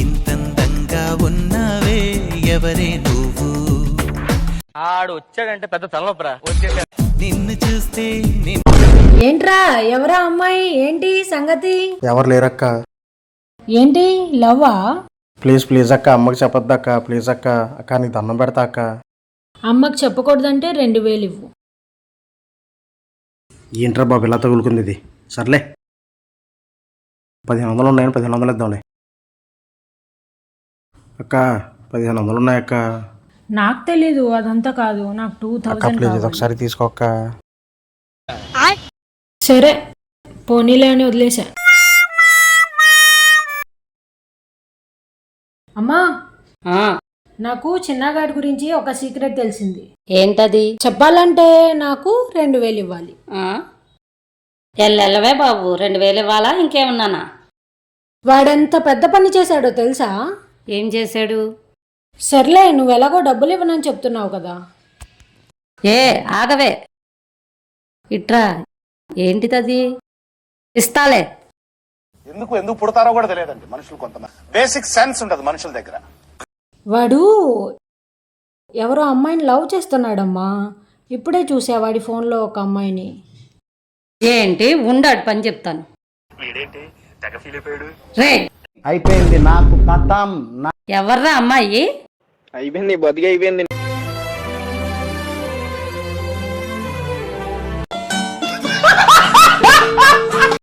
ఇంతందంగా ఉన్నావే ఎవరే నువ్వు ఆడు వచ్చాడంటే పెద్ద తలనొప్పరా. నిన్ను చూస్తే ఏంట్రా ఎవరా అమ్మాయి? ఏంటి సంగతి? ఎవరు లేరక్క. ఏంటి లవ్వా? ప్లీజ్ ప్లీజ్ అక్క, అమ్మకి చెప్పొద్దు అక్క, ప్లీజ్ అక్క. అక్క నీకు దండం పెడతా అక్క. అమ్మకి చెప్పకూడదంటే 2000 ఇవ్వు. ఏంట్రా బాబు ఇలా తగులుకుంది ఇది? సర్లే 1500 ఉన్నాయని 1500 ఇద్దాంలే అక్క. 1500 ఉన్నాయక్క. నాకు తెలీదు, అదంతా కాదు. నాకు అక్క 2000 ప్లీజ్ ఒకసారి తీసుకోక్క. సరే పోనీలే అని వదిలేసా. అమ్మా, నాకు చిన్నగాడి గురించి ఒక సీక్రెట్ తెలిసింది. ఏంటది? చెప్పాలంటే నాకు 2000 ఇవ్వాలి. ఎల్లెల్లవే బాబు, 2000 ఇవ్వాలా ఇంకేమన్నానా? వాడెంత పెద్ద పని చేశాడో తెలుసా? ఏం చేశాడు? సర్లే, నువ్వు ఎలాగో డబ్బులు ఇవ్వనని చెప్తున్నావు కదా. ఏ ఆగవే, ఇట్రా. ఏంటిదది? ఇస్తాలే. ఎందుకు పుడతారో కూడా తెలియదండి మనుషులు. కొంతమంది బేసిక్ సెన్స్ ఉండదు మనుషుల దగ్గర. వాడు ఎవరో అమ్మాయిని లవ్ చేస్తున్నాడమ్మా. ఇప్పుడే చూసా వాడి ఫోన్లో ఒక అమ్మాయిని. ఏంటి? ఉండాడు పని చెప్తాను. రే అయిపోయింది నాకు కథం. ఎవర్రా అమ్మాయి? అయిపోయింది బతికి అయిపోయింది.